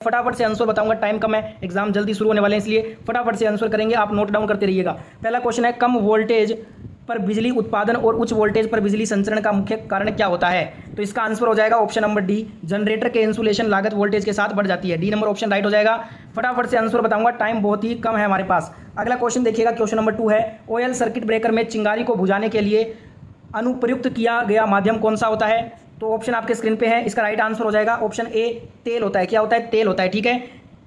फटाफट से आंसर बताऊंगा, टाइम कम है, एग्जाम जल्दी शुरू होने वाले हैं, इसलिए फटाफट से आंसर करेंगे, आप नोट डाउन करते रहिएगा। पहला क्वेश्चन है, कम वोल्टेज पर बिजली उत्पादन और उच्च वोल्टेज पर बिजली संचरण का मुख्य कारण क्या होता है? तो इसका आंसर हो जाएगा ऑप्शन नंबर डी, जनरेटर के इंसुलेशन लागत वोल्टेज के साथ बढ़ जाती है। डी नंबर ऑप्शन राइट हो जाएगा। फटाफट से आंसर बताऊंगा, टाइम बहुत ही कम है हमारे पास। अगला क्वेश्चन देखिएगा, क्वेश्चन नंबर 2 है, ऑयल सर्किट ब्रेकर में चिंगारी को बुझाने के लिए अनुप्रयुक्त किया गया माध्यम कौन सा होता है? तो ऑप्शन आपके स्क्रीन पे है, इसका राइट आंसर हो जाएगा ऑप्शन ए, तेल होता है। क्या होता है? तेल होता है। ठीक है,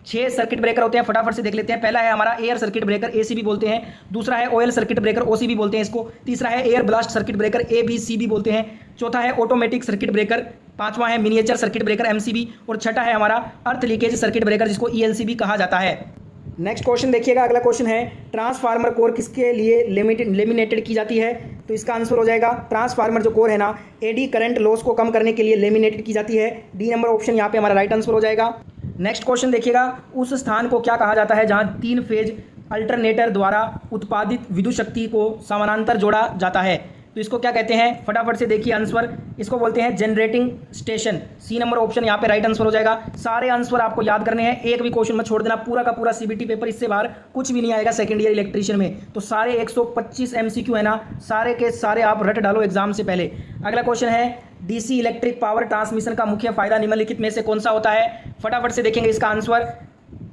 6 सर्किट ब्रेकर होते हैं, फटाफट से देख लेते हैं। पहला है हमारा एयर सर्किट ब्रेकर, एसीबी बोलते हैं। दूसरा है ऑयल सर्किट ब्रेकर, ओसीबी बोलते हैं इसको। तीसरा है एयर ब्लास्ट सर्किट ब्रेकर, एबीसीबी बोलते हैं। चौथा है ऑटोमेटिक सर्किट ब्रेकर। पांचवा है मिनिएचर सर्किट ब्रेकर, एमसीबी। और छठा है हमारा अर्थ लीकेज सर्किट ब्रेकर, जिसको ईएलसीबी कहा जाता है। नेक्स्ट क्वेश्चन देखिएगा, अगला क्वेश्चन है, ट्रांसफार्मर कोर किसके लिए लेमिनेटेड की जाती है? तो इसका आंसर हो जाएगा, ट्रांसफार्मर जो कोर है ना, एडी करंट लॉस को कम करने के लिए लेमिनेटेड की जाती है। डी नंबर ऑप्शन यहाँ पे हमारा राइट आंसर हो जाएगा। नेक्स्ट क्वेश्चन देखिएगा, उस स्थान को क्या कहा जाता है जहां 3 फेज अल्टरनेटर द्वारा उत्पादित विद्युत शक्ति को समानांतर जोड़ा जाता है? तो इसको क्या कहते हैं? फटाफट से देखिए आंसर, इसको बोलते हैं generating station. C number option यहाँ पे राइट आंसर हो जाएगा। सारे आंसर आपको याद करने हैं, एक भी क्वेश्चन मत छोड़ देना, पूरा का पूरा सीबीटी पेपर इससे बाहर कुछ भी नहीं आएगा सेकंड ईयर इलेक्ट्रीशियन में। तो सारे 125 एमसीक्यू है ना, सारे के सारे आप रट डालो एग्जाम से पहले। अगला क्वेश्चन है, डीसी इलेक्ट्रिक पावर ट्रांसमिशन का मुख्य फायदा निम्नलिखित में से कौन सा होता है? फटाफट से देखेंगे इसका आंसर,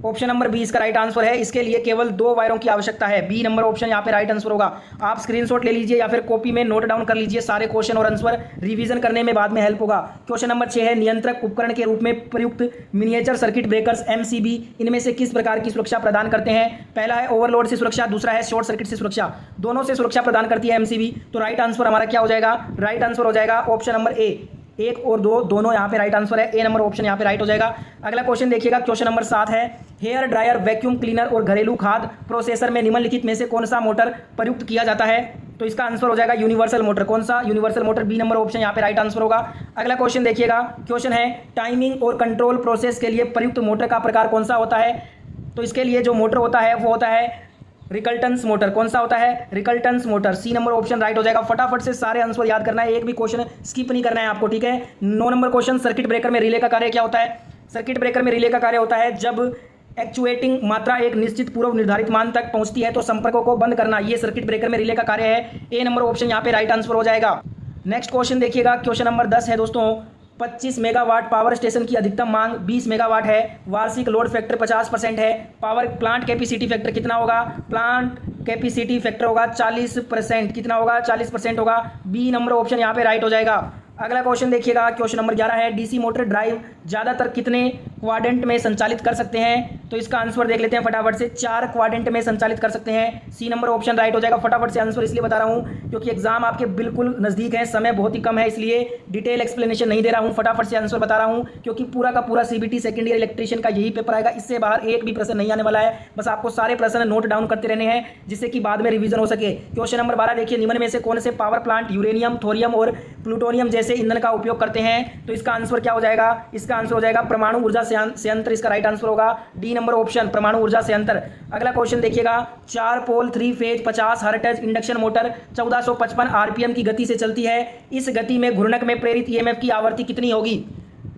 ऑप्शन नंबर बी इसका राइट आंसर है। इसके लिए केवल 2 वायरों की आवश्यकता है। बी नंबर ऑप्शन यहाँ पे राइट आंसर होगा। आप स्क्रीनशॉट ले लीजिए या फिर कॉपी में नोट डाउन कर लीजिए सारे क्वेश्चन और आंसर, रिवीजन करने में बाद में हेल्प होगा। क्वेश्चन नंबर 6 है, नियंत्रक उपकरण के रूप में प्रयुक्त मिनिएचर सर्किट ब्रेकर्स एमसीबी इनमें से किस प्रकार की सुरक्षा प्रदान करते हैं? पहला है ओवरलोड से सुरक्षा, दूसरा है शॉर्ट सर्किट से सुरक्षा। दोनों से सुरक्षा प्रदान करती है एमसीबी। तो राइट आंसर हमारा क्या हो जाएगा? राइट आंसर हो जाएगा ऑप्शन नंबर ए, 1 और 2 दोनों यहाँ पे राइट आंसर है। ए नंबर ऑप्शन यहाँ पे राइट हो जाएगा। अगला क्वेश्चन देखिएगा, क्वेश्चन नंबर 7 है, हेयर ड्रायर, वैक्यूम क्लीनर और घरेलू खाद प्रोसेसर में निम्नलिखित में से कौन सा मोटर प्रयुक्त किया जाता है? तो इसका आंसर हो जाएगा यूनिवर्सल मोटर। कौन सा? Universal motor. B number option यहाँ पे राइट आंसर होगा। अगला क्वेश्चन देखिएगा, क्वेश्चन है, टाइमिंग और कंट्रोल प्रोसेस के लिए प्रयुक्त मोटर का प्रकार कौन सा होता है? तो इसके लिए जो मोटर होता है वो होता है रिकल्टेंस मोटर। कौन सा होता है? रिकल्टेंस motor. C number option right हो जाएगा। फटाफट से सारे आंसर याद करना है, एक भी क्वेश्चन स्किप नहीं करना है आपको। ठीक है, 9 नंबर क्वेश्चन, सर्किट ब्रेकर में रिले का कार्य क्या होता है? सर्किट ब्रेकर में रिले का कार्य होता है, जब एक्चुएटिंग मात्रा एक निश्चित पूर्व निर्धारित मान तक पहुंचती है तो संपर्कों को बंद करना, ये सर्किट ब्रेकर में रिले का कार्य है। ए नंबर ऑप्शन यहाँ पे राइट आंसर हो जाएगा। नेक्स्ट क्वेश्चन देखिएगा, क्वेश्चन नंबर 10 है दोस्तों, 25 मेगावाट पावर स्टेशन की अधिकतम मांग 20 मेगावाट है, वार्षिक लोड फैक्टर 50% है, पावर प्लांट कैपेसिटी फैक्टर कितना होगा? प्लांट कैपेसिटी फैक्टर होगा 40%। कितना होगा? 40% होगा। बी नंबर ऑप्शन यहाँ पे राइट हो जाएगा। अगला क्वेश्चन देखिएगा, क्वेश्चन नंबर 11 है, डीसी मोटर ड्राइव ज़्यादातर कितने क्वाड्रेंट में संचालित कर सकते हैं? तो इसका आंसर देख लेते हैं फटाफट से, 4 क्वाड्रेंट में संचालित कर सकते हैं। सी नंबर ऑप्शन राइट हो जाएगा। फटाफट से आंसर इसलिए बता रहा हूँ क्योंकि एग्जाम आपके बिल्कुल नज़दीक है, समय बहुत ही कम है, इसलिए डिटेल एक्सप्लेनेशन नहीं दे रहा हूँ, फटाफट से आंसर बता रहा हूँ क्योंकि पूरा का पूरा सीबीटी सेकंड ईयर इलेक्ट्रीशियन का यही पेपर आएगा, इससे बाहर एक भी प्रश्न नहीं आने वाला है। बस आपको सारे प्रश्न नोट डाउन करते रहने हैं जिससे कि बाद में रिवीजन हो सके। क्वेश्चन नंबर 12 देखिए, निम्न में से कौन से पावर प्लांट यूरेनियम, थोरियम और प्लूटोनियम जैसे ईंधन का उपयोग करते हैं? तो इसका आंसर क्या हो जाएगा? इसका आंसर हो जाएगा परमाणु ऊर्जा संयंत्र। इसका राइट आंसर होगा डी नंबर ऑप्शन, परमाणु ऊर्जा संयंत्र। अगला क्वेश्चन देखिएगा, 4 पोल 3 phase 50 hertz induction motor 1455 RPM की गति से चलती है, इस गति में घूर्णक में प्रेरित ईएमएफ की आवृत्ति कितनी होगी?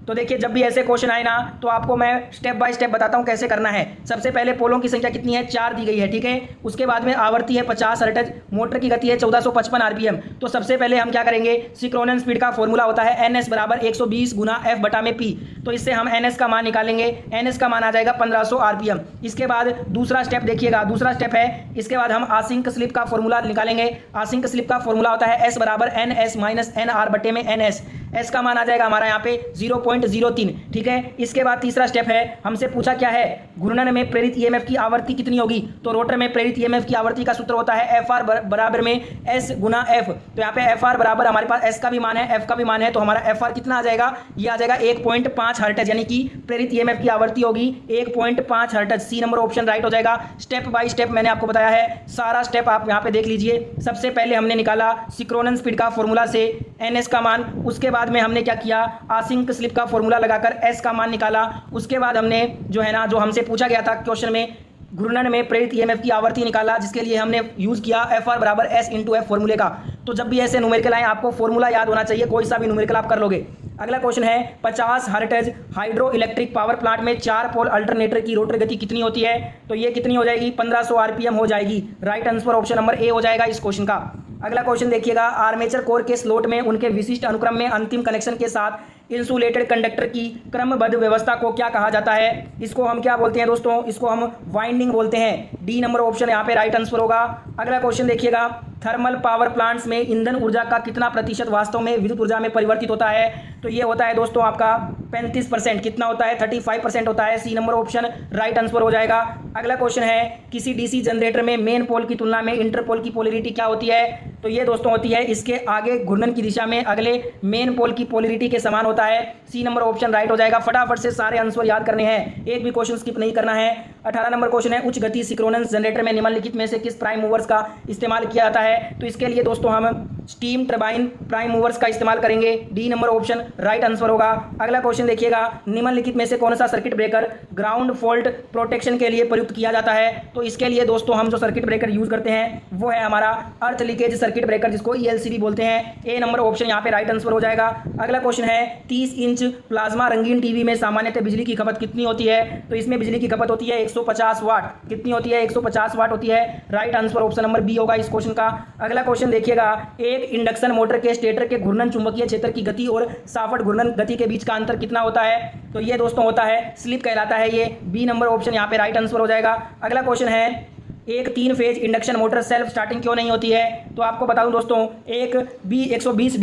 तो देखिए, जब भी ऐसे क्वेश्चन आए ना तो आपको मैं स्टेप बाय स्टेप बताता हूं कैसे करना है। सबसे पहले पोलों की संख्या कितनी है? 4 दी गई है। ठीक है, उसके बाद में आवृत्ति है 50 हर्ट्ज, मोटर की गति है 1455 आरपीएम। तो सबसे पहले हम क्या करेंगे, सिंक्रोनस स्पीड का फॉर्मूला होता है NS बराबर 120 गुना F/P। तो इससे हम NS का मान निकालेंगे, NS का मान आ जाएगा 1500 आरपीएम। इसके बाद दूसरा स्टेप देखिएगा, दूसरा स्टेप है, इसके बाद हम आसिंक स्लिप का फॉर्मूला निकालेंगे। आसिंक स्लिप का फॉर्मूला होता है S बराबर NS माइनस NR बटे में NS। S का मान आ जाएगा हमारा यहाँ पे 0.03। ठीक है, इसके बाद तीसरा स्टेप है, हमसे पूछा क्या है, घूर्णन में प्रेरित ईएमएफ की आवृत्ति कितनी होगी? तो रोटर में प्रेरित ईएमएफ की आवृत्ति का सूत्र होता है FR बराबर में S गुना F। तो यहाँ पे FR बराबर हमारे पास S का भी मान है, F का भी मान है, तो हमारा FR कितना आ जाएगा? ये आ जाएगा 1.5 हर्ट्ज, यानी कि प्रेरित ईएमएफ की आवृत्ति होगी 1.5 hertz. C number option right हो जाएगा। स्टेप बाय स्टेप मैंने आपको बताया है, सारा स्टेप आप यहाँ पे देख लीजिए। सबसे पहले हमने निकाला सिंक्रोनस स्पीड का फॉर्मूला से NS का मान, उसके बाद में हमने क्या किया, आसिंक स्लिप का फॉर्मूला लगाकर S का मान निकाला। उसके बाद हमने जो है ना, जो हमसे पूछा गया था क्वेश्चन में, घूर्णन में प्रेरित ईएमएफ की आवृत्ति निकाला, जिसके लिए हमने यूज किया FR बराबर S इंटू F फॉर्मूले का। तो जब भी ऐसे न्यूमेरिकल आए आपको फॉर्मूला याद होना चाहिए, कोई सा भी न्यूमेरिकल आप कर लोगे। अगला क्वेश्चन है 50 hertz hydro electric power plant में 4 पोल अल्टरनेटर की रोटर गति कितनी होती है? तो ये कितनी हो जाएगी? 1500 आरपीएम हो जाएगी। Right answer option number A हो जाएगा इस क्वेश्चन का। अगला क्वेश्चन देखिएगा, आर्मेचर कोर के स्लॉट में उनके विशिष्ट अनुक्रम में अंतिम कनेक्शन के साथ इंसुलेटेड कंडक्टर की क्रमबद्ध व्यवस्था को क्या कहा जाता है? इसको हम क्या बोलते हैं दोस्तों? इसको हम वाइंडिंग बोलते हैं। डी नंबर ऑप्शन यहाँ पे राइट आंसर होगा। अगला क्वेश्चन देखिएगा, थर्मल पावर प्लांट्स में ईंधन ऊर्जा का कितना प्रतिशत वास्तव में विद्युत ऊर्जा में परिवर्तित होता है? तो ये होता है दोस्तों आपका 35%। कितना होता है? 35% होता है। C number option right answer हो जाएगा। अगला क्वेश्चन है, किसी डीसी जनरेटर में मेन पोल की तुलना में इंटरपोल की पोलरिटी क्या होती है? तो ये दोस्तों होती है इसके आगे घूर्णन की दिशा में अगले मेन पोल की पोलरिटी के समान होता है। सी नंबर ऑप्शन राइट हो जाएगा। फटाफट से सारे आंसर याद करने हैं, एक भी क्वेश्चन स्किप नहीं करना है। 18 नंबर क्वेश्चन है, उच्च गति सिंक्रोनस जनरेटर में निम्नलिखित में से किस प्राइम मूवर्स का इस्तेमाल किया जाता है? तो इसके लिए दोस्तों हम स्टीम टरबाइन प्राइम मूवर्स का इस्तेमाल करेंगे। D number option right answer होगा। अगला क्वेश्चन देखिएगा, निम्नलिखित में से कौन सा circuit breaker ground fault protection के लिए प्रयुक्त किया जाता है? तो इसके लिए दोस्तों हम जो सर्किट ब्रेकर यूज करते हैं वो है हमारा अर्थ लीकेज सर्किट ब्रेकर, जिसको ELC भी बोलते हैं। ए नंबर ऑप्शन यहाँ पे राइट आंसर हो जाएगा। अगला क्वेश्चन है, 30 इंच प्लाज्मा रंगीन टीवी में सामान्यतः बिजली की खपत कितनी होती है? तो इसमें बिजली की खपत होती है 150 वाट। कितनी होती है? 150 वाट होती है। Right answer option number B होगा इस क्वेश्चन का। अगला क्वेश्चन देखिएगा, एक इंडक्शन मोटर के स्टेटर के घूर्णन चुंबकीय क्षेत्र की गति और साफट घूर्णन गति के बीच का अंतर कितना होता है? तो ये दोस्तों होता है स्लिप कहलाता है ये। बी नंबर ऑप्शन यहाँ पे राइट आंसर हो जाएगा। अगला क्वेश्चन है, एक 3 phase induction motor self starting क्यों नहीं होती है? तो आपको बता दूं दोस्तों, 120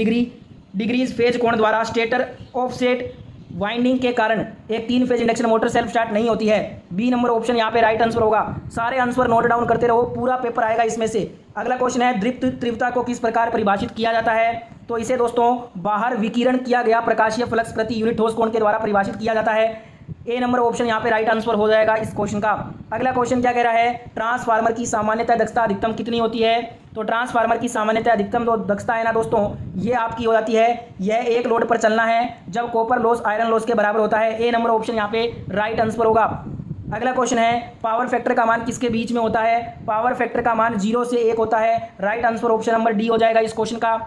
डिग्रीज फेज कोण द्वारा स्टेटर ऑफसेट वाइंडिंग के कारण एक 3 phase induction motor self start नहीं होती है। बी नंबर ऑप्शन यहाँ पे राइट आंसर होगा। सारे आंसर नोट डाउन करते रहो, पूरा पेपर आएगा इसमें से। अगला क्वेश्चन है, दीप्त तीव्रता को किस प्रकार परिभाषित किया जाता है? तो इसे दोस्तों बाहर विकिरण किया गया प्रकाशीय फ्लक्स प्रति यूनिट ठोस कोण के द्वारा परिभाषित किया जाता है। ए नंबर ऑप्शन यहाँ पे राइट आंसर हो जाएगा इस क्वेश्चन का। अगला क्वेश्चन क्या कह रहा है, ट्रांसफार्मर की सामान्यतः दक्षता अधिकतम कितनी होती है? तो ट्रांसफार्मर की सामान्यतः अधिकतम जो दक्षता है ना दोस्तों, ये आपकी हो जाती है, यह एक लोड पर चलना है जब कॉपर लॉस आयरन लॉस के बराबर होता है। ए नंबर ऑप्शन यहाँ पे राइट आंसर होगा। अगला क्वेश्चन है, पावर फैक्टर का मान किसके बीच में होता है? पावर फैक्टर का मान 0 से 1 होता है। Right answer option number D हो जाएगा इस क्वेश्चन का।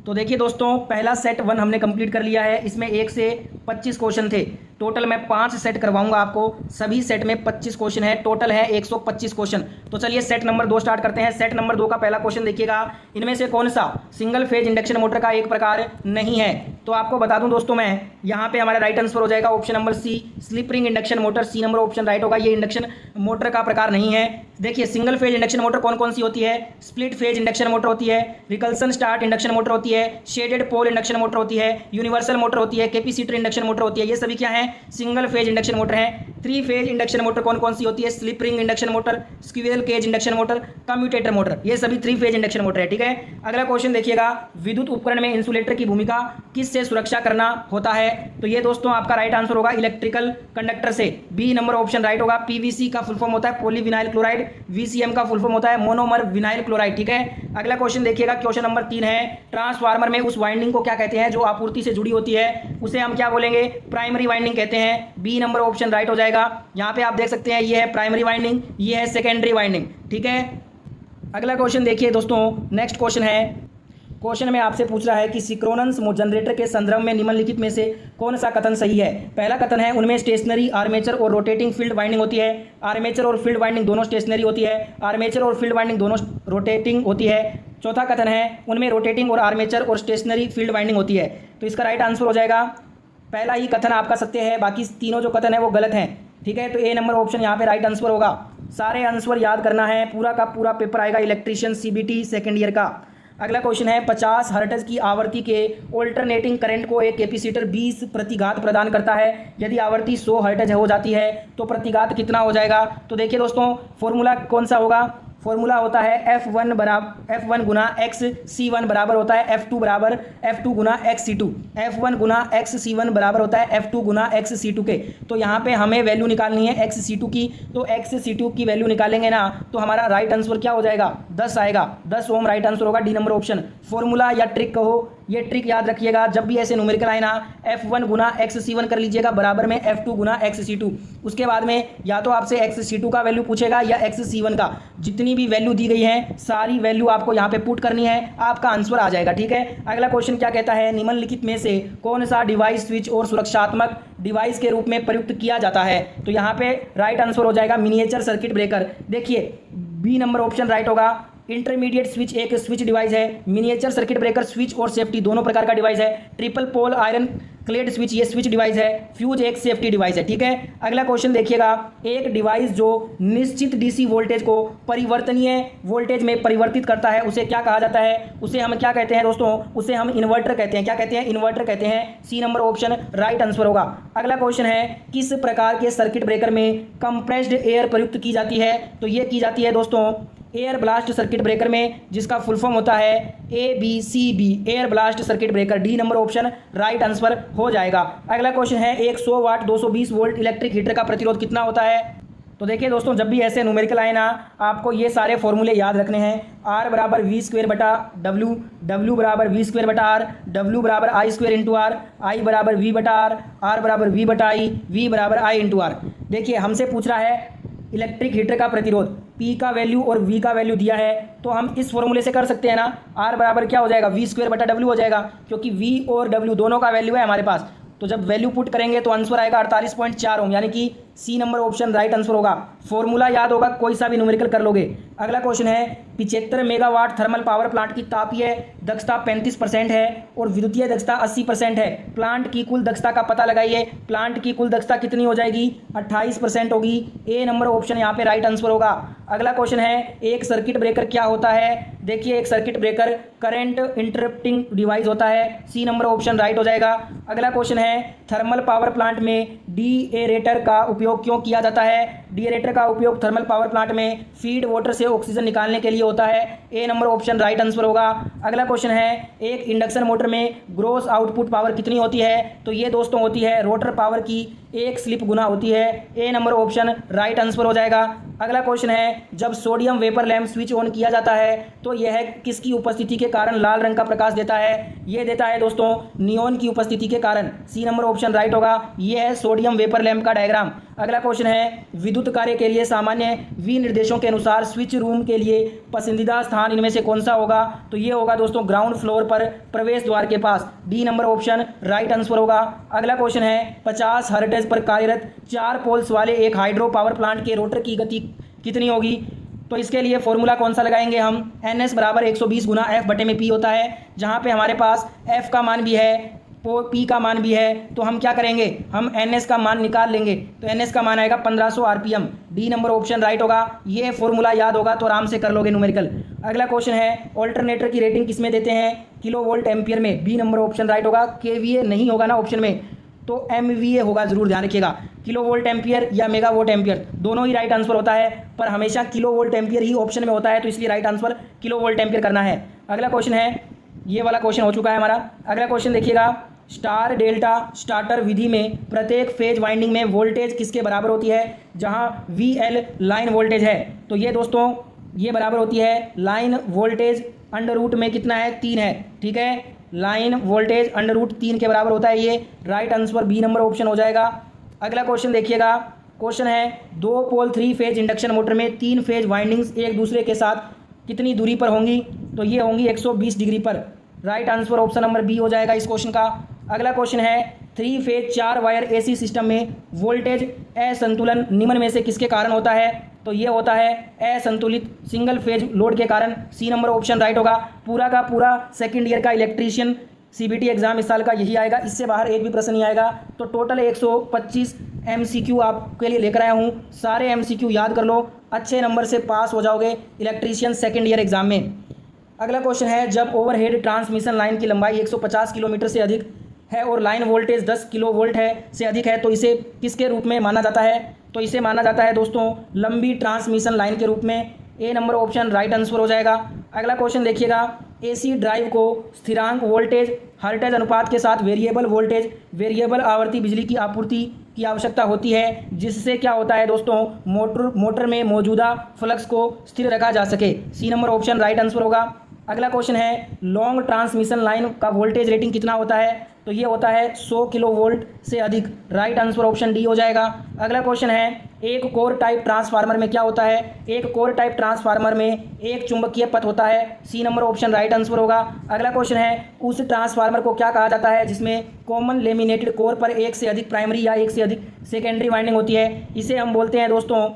तो देखिए दोस्तों, पहला सेट 1 हमने कंप्लीट कर लिया है। इसमें 1 से 25 क्वेश्चन थे। टोटल मैं 5 सेट करवाऊंगा आपको। सभी सेट में 25 क्वेश्चन है। टोटल है 125 क्वेश्चन। तो चलिए सेट नंबर 2 स्टार्ट करते हैं। सेट नंबर 2 का पहला क्वेश्चन देखिएगा, इनमें से कौन सा सिंगल फेज इंडक्शन मोटर का एक प्रकार नहीं है? तो आपको बता दूं दोस्तों मैं, यहाँ पे हमारा राइट आंसर हो जाएगा option number C, slip ring induction motor. C number option right होगा। ये इंडक्शन मोटर का प्रकार नहीं है। देखिए, सिंगल फेज इंडक्शन मोटर कौन कौन सी होती है? स्प्लिट फेज इंडक्शन मोटर होती है, रिकल्सन स्टार्ट इंडक्शन मोटर होती है, शेडेड पोल इंडक्शन मोटर होती है, यूनिवर्सल मोटर होती है, कैपेसिटर इंडक्शन मोटर होती है। ये सभी क्या है? सिंगल फेज इंडक्शन मोटर है। 3 फेज इंडक्शन मोटर कौन कौन सी होती है? Slip ring induction motor, squirrel cage induction motor, commutator motor. ये सभी 3 फेज इंडक्शन मोटर है। ठीक है, अगला क्वेश्चन देखिएगा, विद्युत उपकरण में इंसुलेटर की भूमिका किससे सुरक्षा करना होता है? तो ये दोस्तों आपका राइट आंसर होगा इलेक्ट्रिकल कंडक्टर से। बी नंबर ऑप्शन राइट होगा। पीवीसी का फुल फॉर्म होता है पॉलीविनाइल क्लोराइड, वीसीएम का फुल फॉर्म होता है मोनोमर विनाइल क्लोराइड। ठीक है, अगला क्वेश्चन देखिएगा, क्वेश्चन नंबर 3 है, ट्रांसफार्मर में उस वाइंडिंग को क्या कहते हैं जो आपूर्ति से जुड़ी होती है? उसे हम क्या बोलेंगे? प्राइमरी वाइंडिंग कहते हैं। बी नंबर ऑप्शन राइट हो जाएगा। यहाँ पे आप देख सकते हैं, ये है प्राइमरी वाइंडिंग, ये है सेकेंडरी वाइंडिंग। ठीक है, अगला क्वेश्चन देखिए दोस्तों, नेक्स्ट क्वेश्चन है। क्वेश्चन में आपसे पूछ रहा है कि सिंक्रोनस जनरेटर के संदर्भ में निम्नलिखित में से कौन सा कथन सही है? पहला कथन है, उनमें स्टेशनरी आर्मेचर और रोटेटिंग फील्ड वाइंडिंग होती है। आर्मेचर और फील्ड वाइंडिंग दोनों स्टेशनरी होती है। आर्मेचर और फील्ड वाइंडिंग दोनों रोटेटिंग होती है। चौथा कथन है, उनमें रोटेटिंग और आर्मेचर और स्टेशनरी फील्ड वाइंडिंग होती है। तो इसका राइट आंसर हो जाएगा पहला ही कथन आपका सत्य है, बाकी तीनों जो कथन है वो गलत हैं। ठीक है, तो ए नंबर ऑप्शन यहाँ पे राइट आंसर होगा। सारे आंसर याद करना है, पूरा का पूरा पेपर आएगा इलेक्ट्रीशियन CBT सेकेंड ईयर का। अगला क्वेश्चन है, 50 हर्ट्ज की आवृत्ति के ऑल्टरनेटिंग करंट को एक कैपेसिटर 20 प्रतिघात प्रदान करता है। यदि आवृत्ति 100 हर्ट्ज हो जाती है तो प्रतिघात कितना हो जाएगा? तो देखिए दोस्तों, फॉर्मूला कौन सा होगा? फॉर्मूला होता है F1 गुना XC1 बराबर होता है F2 बराबर F2 गुना XC2। F1 गुना XC1 बराबर होता है F2 गुना XC2 के। तो यहाँ पे हमें वैल्यू निकालनी है XC2 की। तो XC2 की वैल्यू निकालेंगे ना तो हमारा राइट आंसर क्या हो जाएगा? 10 आएगा। 10 ओम राइट आंसर होगा। D number option. फॉर्मूला या ट्रिक कहो ये ट्रिक याद रखिएगा, जब भी ऐसे न्यूमेरिकल आए ना F1 गुना XC1 कर लीजिएगा बराबर में F2 गुना XC2। उसके बाद में या तो आपसे XC2 का वैल्यू पूछेगा या XC1 का, जितनी भी वैल्यू दी गई है सारी वैल्यू आपको यहाँ पे पुट करनी है, आपका आंसर आ जाएगा। ठीक है, अगला क्वेश्चन क्या कहता है, निम्नलिखित में से कौन सा डिवाइस स्विच और सुरक्षात्मक डिवाइस के रूप में प्रयुक्त किया जाता है? तो यहाँ पे राइट आंसर हो जाएगा मिनिएचर सर्किट ब्रेकर। देखिए बी नंबर ऑप्शन राइट होगा। इंटरमीडिएट स्विच एक स्विच डिवाइस है, मिनिएचर सर्किट ब्रेकर स्विच और सेफ्टी दोनों प्रकार का डिवाइस है, triple pole iron clad switch ये स्विच डिवाइस है, फ्यूज एक सेफ्टी डिवाइस है। ठीक है, अगला क्वेश्चन देखिएगा, एक डिवाइस जो निश्चित डीसी वोल्टेज को परिवर्तनीय वोल्टेज में परिवर्तित करता है उसे क्या कहा जाता है? उसे हम क्या कहते हैं दोस्तों? उसे हम इन्वर्टर कहते हैं। क्या कहते हैं? इन्वर्टर कहते हैं। C number option right answer होगा। अगला क्वेश्चन है, किस प्रकार के सर्किट ब्रेकर में कंप्रेस्ड एयर प्रयुक्त की जाती है? तो ये की जाती है दोस्तों एयर ब्लास्ट सर्किट ब्रेकर में, जिसका फुल फॉर्म होता है ABCB, air blast circuit breaker. D number option right answer हो जाएगा। अगला क्वेश्चन है, 100 वाट 220 वोल्ट इलेक्ट्रिक हीटर का प्रतिरोध कितना होता है? तो देखिए दोस्तों, जब भी ऐसे न्यूमेरिकल आए ना आपको ये सारे फॉर्मूले याद रखने हैं। R बराबर V² बटा W, W बराबर V² बटा R, W बराबर I² इंटू R, I बराबर V बटा R, R बराबर V बटा I, V बराबर I इंटू R। देखिए हमसे पूछ रहा है इलेक्ट्रिक हीटर का प्रतिरोध, P का वैल्यू और V का वैल्यू दिया है, तो हम इस फॉर्मूले से कर सकते हैं ना, R बराबर क्या हो जाएगा? V² बटा W हो जाएगा, क्योंकि V और W दोनों का वैल्यू है हमारे पास। तो जब वैल्यू पुट करेंगे तो आंसर आएगा 48.4 ओम, यानी कि C number option right answer होगा। फॉर्मूला याद होगा, कोई सा भी न्यूमेरिकल कर लोगे। अगला क्वेश्चन है, 75 मेगावाट थर्मल पावर प्लांट की तापीय दक्षता 35% है और विद्युतीय दक्षता 80% है। प्लांट की कुल दक्षता का पता लगाइए। प्लांट की कुल दक्षता कितनी हो जाएगी? 28% होगी। ए नंबर ऑप्शन यहाँ पे राइट आंसर होगा। अगला क्वेश्चन है, एक सर्किट ब्रेकर क्या होता है? देखिए एक circuit breaker current interrupting device होता है। सी नंबर ऑप्शन राइट हो जाएगा। अगला क्वेश्चन है, थर्मल पावर प्लांट में डीएरेटर का उपयोग क्यों किया जाता है? डीएरेटर का उपयोग थर्मल पावर प्लांट में फीड वाटर से ऑक्सीजन निकालने के लिए होता है। ए नंबर ऑप्शन राइट आंसर होगा। अगला क्वेश्चन है, एक इंडक्शन मोटर में ग्रॉस आउटपुट पावर कितनी होती है? तो ये दोस्तों होती है रोटर पावर की 1 स्लिप गुना होती है। ए नंबर ऑप्शन राइट आंसर हो जाएगा। अगला क्वेश्चन है, जब sodium vapour lamp switch on किया जाता है तो यह किसकी उपस्थिति के कारण लाल रंग का प्रकाश देता है? ये देता है दोस्तों नियोन की उपस्थिति के कारण। सी नंबर ऑप्शन राइट होगा। यह है सोडियम वेपर लैंप का डायग्राम। अगला क्वेश्चन है, विद्युत कार्य के लिए सामान्य विनिर्देशों के अनुसार स्विच रूम के लिए पसंदीदा स्थान इनमें से कौन सा होगा? तो ये होगा दोस्तों ग्राउंड फ्लोर पर प्रवेश द्वार के पास। D number option right answer होगा। अगला क्वेश्चन है, 50 हर्ट्ज पर कार्यरत 4 पोल्स वाले एक हाइड्रो पावर प्लांट के रोटर की गति कितनी होगी? तो इसके लिए फॉर्मूला कौन सा लगाएंगे हम? NS बराबर 120 गुना F बटे में P होता है, जहाँ पे हमारे पास F का मान भी है P का मान भी है। तो हम क्या करेंगे? हम NS का मान निकाल लेंगे। तो NS का मान आएगा 1500 RPM। D number option right होगा। ये फॉर्मूला याद होगा तो आराम से कर लोगे न्यूमेरिकल। अगला क्वेश्चन है, ऑल्टरनेटर की रेटिंग किस में देते हैं? किलो वोल्ट एम्पियर में। बी नंबर ऑप्शन राइट होगा। KVA नहीं होगा ना ऑप्शन में, तो MVA होगा, जरूर ध्यान रखिएगा। किलो वोल्ट एम्पियर या मेगा वोल्ट एम्पियर दोनों ही राइट आंसर होता है, पर हमेशा किलो वोल्ट एम्पियर ही ऑप्शन में होता है, तो इसलिए right answer kilo volt ampere करना है। अगला क्वेश्चन है, ये वाला क्वेश्चन हो चुका है हमारा। अगला क्वेश्चन देखिएगा, स्टार डेल्टा स्टार्टर विधि में प्रत्येक फेज वाइंडिंग में वोल्टेज किसके बराबर होती है? जहां VL लाइन वोल्टेज है, तो ये दोस्तों ये बराबर होती है लाइन वोल्टेज अंडर रूट में कितना है? 3 है। ठीक है, लाइन वोल्टेज अंडर रूट 3 के बराबर होता है। ये right answer B number option हो जाएगा। अगला क्वेश्चन देखिएगा, क्वेश्चन है, 2 पोल 3 फेज इंडक्शन मोटर में 3 फेज वाइंडिंग्स एक दूसरे के साथ कितनी दूरी पर होंगी? तो ये होंगी 120 डिग्री पर। Right answer option number B हो जाएगा इस क्वेश्चन का। अगला क्वेश्चन है, 3 फेज 4 वायर AC सिस्टम में वोल्टेज असंतुलन निम्न में से किसके कारण होता है? तो ये होता है असंतुलित सिंगल फेज लोड के कारण। सी नंबर ऑप्शन राइट होगा। पूरा का पूरा सेकंड ईयर का इलेक्ट्रीशियन CBT एग्जाम इस साल का यही आएगा, इससे बाहर एक भी प्रश्न नहीं आएगा। तो टोटल 125 MCQ आपके लिए लेकर आया हूँ। सारे MCQ याद कर लो, अच्छे नंबर से पास हो जाओगे इलेक्ट्रीशियन सेकंड ईयर एग्जाम में। अगला क्वेश्चन है, जब ओवरहेड ट्रांसमिशन लाइन की लंबाई 150 किलोमीटर से अधिक है और लाइन वोल्टेज 10 किलो वोल्ट है से अधिक है, तो इसे किसके रूप में माना जाता है? तो इसे माना जाता है दोस्तों लंबी ट्रांसमिशन लाइन के रूप में। ए नंबर ऑप्शन राइट आंसर हो जाएगा। अगला क्वेश्चन देखिएगा, AC ड्राइव को स्थिरांक वोल्टेज हर्ट्ज अनुपात के साथ वेरिएबल वोल्टेज वेरिएबल आवर्ती बिजली की आपूर्ति की आवश्यकता होती है, जिससे क्या होता है दोस्तों मोटर में मौजूदा फ्लक्स को स्थिर रखा जा सके। C number option right answer होगा। अगला क्वेश्चन है लॉन्ग ट्रांसमिशन लाइन का वोल्टेज रेटिंग कितना होता है, तो ये होता है 100 किलो वोल्ट से अधिक। राइट आंसर ऑप्शन डी हो जाएगा। अगला क्वेश्चन है एक कोर टाइप ट्रांसफार्मर में क्या होता है, एक कोर टाइप ट्रांसफार्मर में एक चुंबकीय पथ होता है। C number option right answer होगा। अगला क्वेश्चन है उस ट्रांसफार्मर को क्या कहा जाता है जिसमें कॉमन लेमिनेटेड कोर पर एक से अधिक प्राइमरी या एक से अधिक सेकेंडरी वाइंडिंग होती है। इसे हम बोलते हैं दोस्तों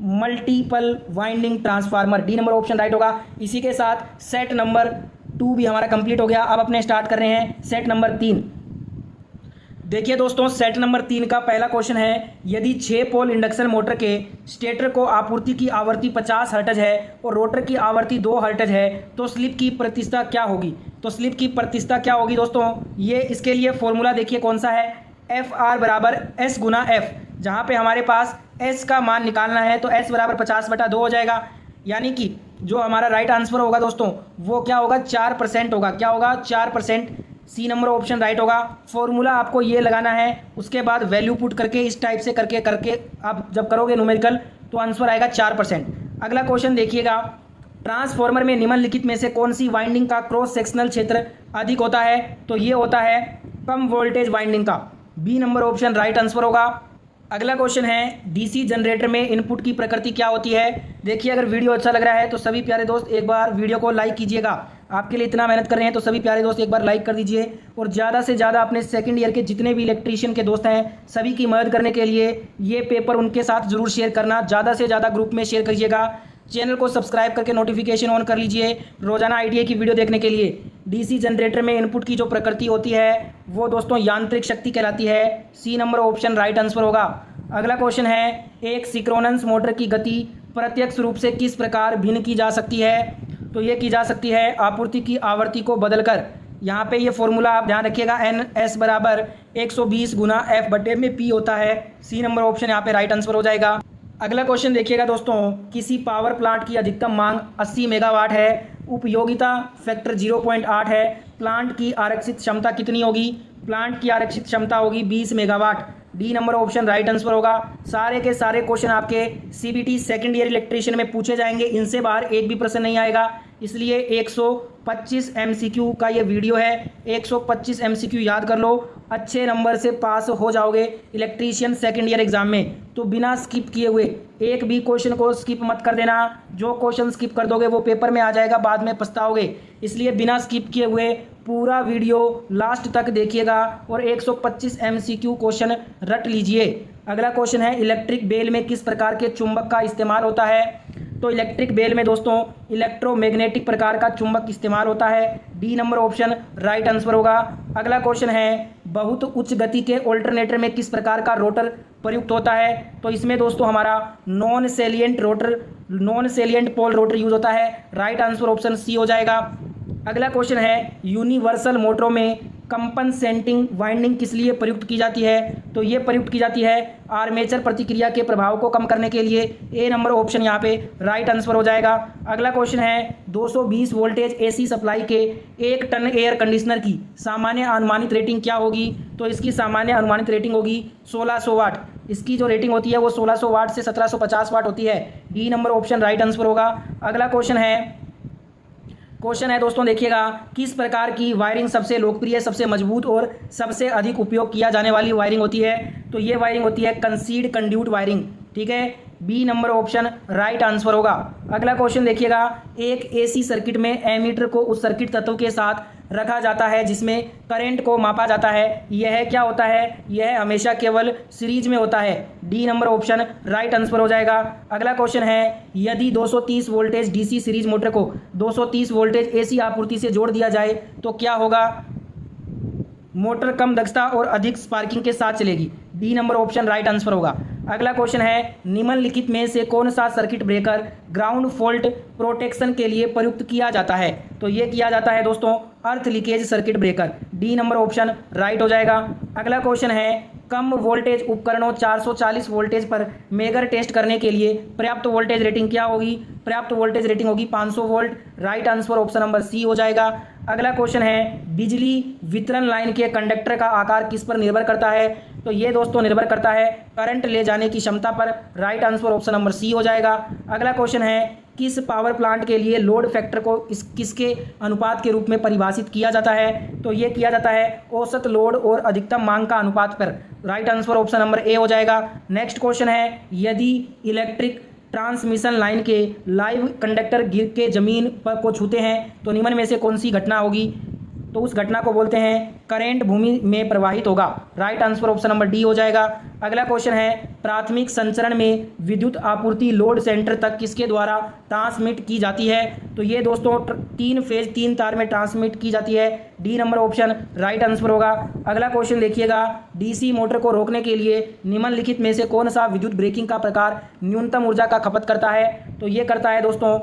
multiple winding transformer. D number option right होगा। इसी के साथ सेट नंबर 2 भी हमारा कंप्लीट हो गया। अब अपने स्टार्ट कर रहे हैं सेट नंबर 3। देखिए दोस्तों सेट नंबर 3 का पहला क्वेश्चन है यदि 6 पोल इंडक्शन मोटर के स्टेटर को आपूर्ति की आवृत्ति 50 हर्ट्ज है और रोटर की आवृत्ति 2 हर्ट्ज है तो स्लिप की प्रतिशतता क्या होगी। तो स्लिप की प्रतिशतता क्या होगी दोस्तों, ये इसके लिए फॉर्मूला देखिए कौन सा है, एफ आर बराबर एस गुना एफ। जहाँ पे हमारे पास एस का मान निकालना है तो एस बराबर 50/2 हो जाएगा। यानी कि जो हमारा राइट आंसर होगा दोस्तों वो क्या होगा, 4% होगा। क्या होगा, 4%। सी नंबर ऑप्शन राइट होगा। फॉर्मूला आपको ये लगाना है, उसके बाद वैल्यू पुट करके इस टाइप से करके आप जब करोगे न्यूमेरिकल तो आंसर आएगा 4%। अगला क्वेश्चन देखिएगा ट्रांसफॉर्मर में निम्नलिखित में से कौन सी वाइंडिंग का क्रॉस सेक्शनल क्षेत्र अधिक होता है, तो ये होता है कम वोल्टेज वाइंडिंग का। B number option right answer होगा। अगला क्वेश्चन है डीसी जनरेटर में इनपुट की प्रकृति क्या होती है। देखिए अगर वीडियो अच्छा लग रहा है तो सभी प्यारे दोस्त एक बार वीडियो को लाइक कीजिएगा। आपके लिए इतना मेहनत कर रहे हैं तो सभी प्यारे दोस्त एक बार लाइक कर दीजिए और ज़्यादा से ज़्यादा अपने सेकंड ईयर के जितने भी इलेक्ट्रीशियन के दोस्त हैं सभी की मदद करने के लिए ये पेपर उनके साथ ज़रूर शेयर करना, ज़्यादा से ज़्यादा ग्रुप में शेयर करिएगा। चैनल को सब्सक्राइब करके नोटिफिकेशन ऑन कर लीजिए रोजाना आईटीआई की वीडियो देखने के लिए। डीसी जनरेटर में इनपुट की जो प्रकृति होती है वो दोस्तों यांत्रिक शक्ति कहलाती है। C number option right answer होगा। अगला क्वेश्चन है एक सिंक्रोनस मोटर की गति प्रत्यक्ष रूप से किस प्रकार भिन्न की जा सकती है, तो ये की जा सकती है आपूर्ति की आवृत्ति को बदलकर। यहाँ पे ये फॉर्मूला आप ध्यान रखिएगा, एन एस बराबर 120 गुना एफ बटे में पी होता है। सी नंबर ऑप्शन यहाँ पे राइट आंसर हो जाएगा। अगला क्वेश्चन देखिएगा दोस्तों किसी पावर प्लांट की अधिकतम मांग 80 मेगावाट है, उपयोगिता फैक्टर 0.8 है, प्लांट की आरक्षित क्षमता कितनी होगी, प्लांट की आरक्षित क्षमता होगी 20 megawatt. D number option right answer होगा। सारे के सारे क्वेश्चन आपके सीबीटी सेकंड ईयर इलेक्ट्रीशियन में पूछे जाएंगे, इनसे बाहर एक भी प्रश्न नहीं आएगा। इसलिए 125 एमसीक्यू का ये वीडियो है, 125 एमसीक्यू याद कर लो, अच्छे नंबर से पास हो जाओगे इलेक्ट्रीशियन सेकंड ईयर एग्जाम में। तो बिना स्किप किए हुए एक भी क्वेश्चन को स्किप मत कर देना, जो क्वेश्चन स्किप कर दोगे वो पेपर में आ जाएगा, बाद में पछताओगे। इसलिए बिना स्किप किए हुए पूरा वीडियो लास्ट तक देखिएगा और 125 एमसीक्यू क्वेश्चन रट लीजिए। अगला क्वेश्चन है इलेक्ट्रिक बेल में किस प्रकार के चुंबक का इस्तेमाल होता है, तो इलेक्ट्रिक बेल में दोस्तों इलेक्ट्रोमैग्नेटिक प्रकार का चुंबक इस्तेमाल होता है। D number option right answer होगा। अगला क्वेश्चन है बहुत उच्च गति के ऑल्टरनेटर में किस प्रकार का रोटर प्रयुक्त होता है, तो इसमें दोस्तों हमारा non salient pole rotor use होता है। राइट आंसर ऑप्शन सी हो जाएगा। अगला क्वेश्चन है यूनिवर्सल मोटरों में कंपनसेटिंग वाइंडिंग किस लिए प्रयुक्त की जाती है, तो ये प्रयुक्त की जाती है आर्मेचर प्रतिक्रिया के प्रभाव को कम करने के लिए। ए नंबर ऑप्शन यहाँ पे राइट आंसर हो जाएगा। अगला क्वेश्चन है 220 वोल्टेज एसी सप्लाई के 1 टन एयर कंडीशनर की सामान्य अनुमानित रेटिंग क्या होगी, तो इसकी सामान्य अनुमानित रेटिंग होगी 1600 वाट। इसकी जो रेटिंग होती है वो 1600 वाट से 1750 वाट होती है। D number option right answer होगा। अगला क्वेश्चन है दोस्तों देखिएगा किस प्रकार की वायरिंग सबसे लोकप्रिय, सबसे मजबूत और सबसे अधिक उपयोग किया जाने वाली वायरिंग होती है, तो ये वायरिंग होती है कंसीड कंड्यूट वायरिंग। ठीक है, B number option right answer होगा। अगला क्वेश्चन देखिएगा एक एसी सर्किट में एमीटर को उस सर्किट तत्व के साथ रखा जाता है जिसमें करंट को मापा जाता है, यह क्या होता है, यह हमेशा केवल सीरीज में होता है। D number option right answer हो जाएगा। अगला क्वेश्चन है यदि 230 वोल्टेज डीसी सीरीज मोटर को 230 वोल्टेज एसी आपूर्ति से जोड़ दिया जाए तो क्या होगा, मोटर कम दक्षता और अधिक स्पार्किंग के साथ चलेगी। D number option right answer होगा। अगला क्वेश्चन है निम्नलिखित में से कौन सा circuit breaker ground fault protection के लिए प्रयुक्त किया जाता है, तो ये किया जाता है दोस्तों अर्थ leakage circuit breaker. D number option right हो जाएगा। अगला क्वेश्चन है कम वोल्टेज उपकरणों 440 वोल्टेज पर मेगर टेस्ट करने के लिए पर्याप्त वोल्टेज रेटिंग क्या होगी, पर्याप्त वोल्टेज रेटिंग होगी 500 volt. Right answer option number C हो जाएगा। अगला क्वेश्चन है बिजली वितरण लाइन के कंडक्टर का आकार किस पर निर्भर करता है, तो ये दोस्तों निर्भर करता है करंट ले जाने की क्षमता पर। Right answer option number C हो जाएगा। अगला क्वेश्चन है किस पावर प्लांट के लिए लोड फैक्टर को किसके अनुपात के रूप में परिभाषित किया जाता है? तो ये किया जाता है औसत लोड और अधिकतम मांग का अनुपात पर। Right answer option number A हो जाएगा। नेक्स्ट क्वेश्चन है, यदि इलेक्ट्रिक ट्रांसमिशन लाइन के लाइव कंडक्टर गिर के जमीन पर को छूते हैं तो निम्न में से कौन सी घटना होगी? तो उस घटना को बोलते हैं करंट भूमि में प्रवाहित होगा। Right answer option number D हो जाएगा। अगला क्वेश्चन है, प्राथमिक संचरण में विद्युत आपूर्ति लोड सेंटर तक किसके द्वारा ट्रांसमिट की जाती है? तो ये दोस्तों 3 फेज 3 तार में ट्रांसमिट की जाती है। D number option right answer होगा। अगला क्वेश्चन देखिएगा, डीसी मोटर को रोकने के लिए निम्नलिखित में से कौन सा विद्युत ब्रेकिंग का प्रकार न्यूनतम ऊर्जा का खपत करता है? तो ये करता है दोस्तों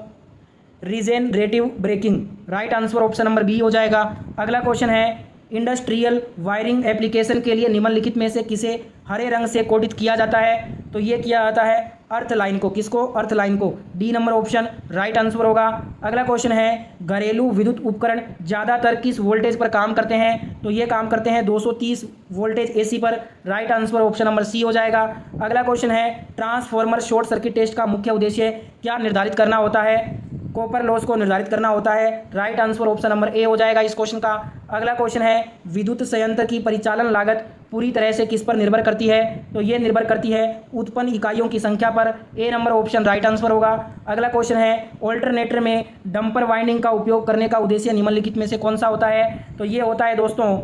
regenerative braking. Right answer option number B हो जाएगा। अगला क्वेश्चन है, इंडस्ट्रियल वायरिंग एप्लीकेशन के लिए निम्नलिखित में से किसे हरे रंग से कोडित किया जाता है? तो ये किया जाता है अर्थ लाइन को। किसको? अर्थ लाइन को। D number option right answer होगा। अगला क्वेश्चन है, घरेलू विद्युत उपकरण ज़्यादातर किस वोल्टेज पर काम करते हैं? तो ये काम करते हैं 230 वोल्टेज एसी पर। Right answer option number C हो जाएगा। अगला क्वेश्चन है, ट्रांसफॉर्मर शॉर्ट सर्किट टेस्ट का मुख्य उद्देश्य क्या निर्धारित करना होता है? कॉपर लॉस को निर्धारित करना होता है। Right answer option number A हो जाएगा इस क्वेश्चन का। अगला क्वेश्चन है, विद्युत संयंत्र की परिचालन लागत पूरी तरह से किस पर निर्भर करती है? तो ये निर्भर करती है उत्पन्न इकाइयों की संख्या पर। ए नंबर ऑप्शन राइट आंसर होगा। अगला क्वेश्चन है, ऑल्टरनेटर में डंपर वाइंडिंग का उपयोग करने का उद्देश्य निम्नलिखित में से कौन सा होता है? तो ये होता है दोस्तों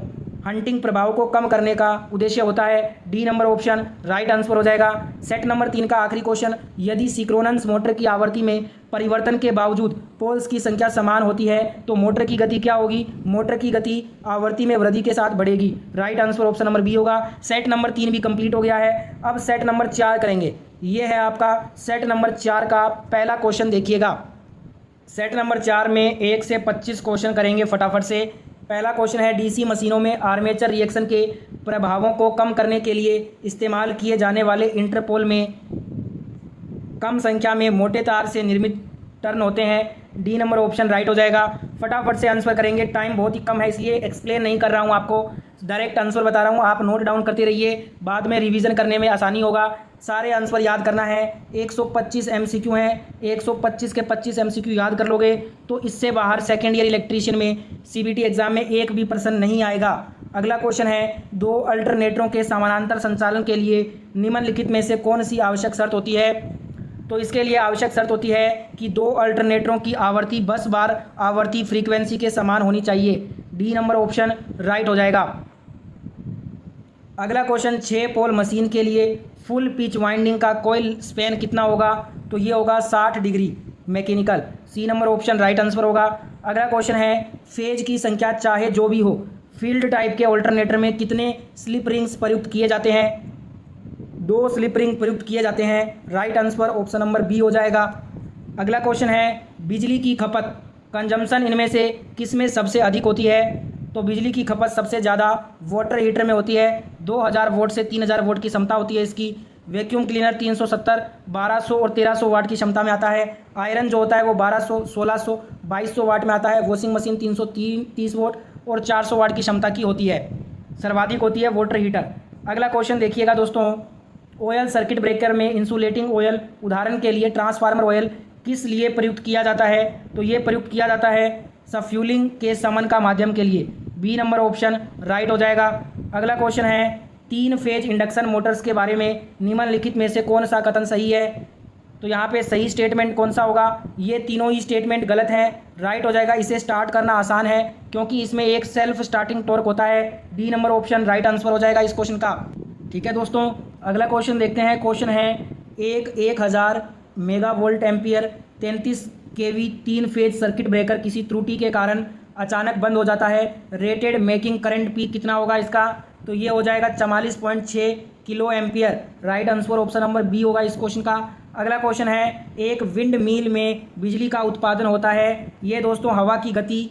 हंटिंग प्रभाव को कम करने का उद्देश्य होता है। D number option right answer हो जाएगा। सेट नंबर 3 का आखिरी क्वेश्चन, यदि सिंक्रोनस मोटर की आवृत्ति में परिवर्तन के बावजूद पोल्स की संख्या समान होती है तो मोटर की गति क्या होगी? मोटर की गति आवृत्ति में वृद्धि के साथ बढ़ेगी। Right answer option number B होगा। सेट नंबर 3 भी कंप्लीट हो गया है। अब सेट नंबर 4 करेंगे। ये है आपका सेट नंबर 4 का पहला क्वेश्चन। देखिएगा, सेट नंबर 4 में 1 से 25 क्वेश्चन करेंगे फटाफट से। पहला क्वेश्चन है, डीसी मशीनों में आर्मेचर रिएक्शन के प्रभावों को कम करने के लिए इस्तेमाल किए जाने वाले इंटरपोल में कम संख्या में मोटे तार से निर्मित टर्न होते हैं। डी नंबर ऑप्शन राइट हो जाएगा। फटाफट से आंसर करेंगे, टाइम बहुत ही कम है इसलिए एक्सप्लेन नहीं कर रहा हूँ आपको, डायरेक्ट आंसर बता रहा हूँ। आप नोट डाउन करते रहिए, बाद में रिवीजन करने में आसानी होगा। सारे आंसर याद करना है। 125 एमसीक्यू हैं, 125 के 25 एमसीक्यू याद कर लोगे तो इससे बाहर सेकेंड ईयर इलेक्ट्रीशियन में सीबीटी एग्जाम में एक भी प्रश्न नहीं आएगा। अगला क्वेश्चन है, 2 अल्टरनेटरों के समानांतर संचालन के लिए निम्नलिखित में से कौन सी आवश्यक शर्त होती है? तो इसके लिए आवश्यक शर्त होती है कि 2 अल्टरनेटरों की आवर्ती बस बार आवर्ती फ्रीक्वेंसी के समान होनी चाहिए। डी नंबर ऑप्शन राइट हो जाएगा। अगला क्वेश्चन, 6 पोल मशीन के लिए फुल पिच वाइंडिंग का कॉइल स्पैन कितना होगा? तो ये होगा 60 degree mechanical. C number option right answer होगा। अगला क्वेश्चन है, फेज की संख्या चाहे जो भी हो, फील्ड टाइप के अल्टरनेटर में कितने स्लिप रिंग्स प्रयुक्त किए जाते हैं? 2 स्लिप रिंग प्रयुक्त किए जाते हैं। Right answer option number B हो जाएगा। अगला क्वेश्चन है, बिजली की खपत कंजम्पशन इनमें से किस में सबसे अधिक होती है? तो बिजली की खपत सबसे ज़्यादा वाटर हीटर में होती है। 2000 वोल्ट से 3000 वोल्ट की क्षमता होती है इसकी। वैक्यूम क्लीनर 370, 1200 और 1300 वाट की क्षमता में आता है। आयरन जो होता है वो 1200, 1600, 2200 वाट में आता है। वॉशिंग मशीन 330 वोट और 400 वाट की क्षमता की होती है। सर्वाधिक होती है वाटर हीटर। अगला क्वेश्चन देखिएगा दोस्तों, ऑयल सर्किट ब्रेकर में इंसुलेटिंग ऑयल उदाहरण के लिए ट्रांसफार्मर ऑयल किस लिए प्रयुक्त किया जाता है? तो ये प्रयुक्त किया जाता है सफ्यूलिंग के समन का माध्यम के लिए। बी नंबर ऑप्शन राइट हो जाएगा। अगला क्वेश्चन है, 3 फेज इंडक्शन मोटर्स के बारे में निम्नलिखित में से कौन सा कथन सही है? तो यहाँ पे सही स्टेटमेंट कौन सा होगा? ये तीनों ही स्टेटमेंट गलत हैं। राइट हो जाएगा। इसे स्टार्ट करना आसान है क्योंकि इसमें एक सेल्फ स्टार्टिंग टॉर्क होता है। D number option right answer हो जाएगा इस क्वेश्चन का। ठीक है दोस्तों, अगला क्वेश्चन देखते हैं। क्वेश्चन है, 1000 मेगावोल्ट एम्पियर 33 केवी 3 फेज सर्किट ब्रेकर किसी त्रुटि के कारण अचानक बंद हो जाता है। रेटेड मेकिंग करंट पीक कितना होगा इसका? तो ये हो जाएगा 44.6 kilo ampere. Right answer option number B होगा इस क्वेश्चन का। अगला क्वेश्चन है, एक विंड मिल में बिजली का उत्पादन होता है। ये दोस्तों हवा की गति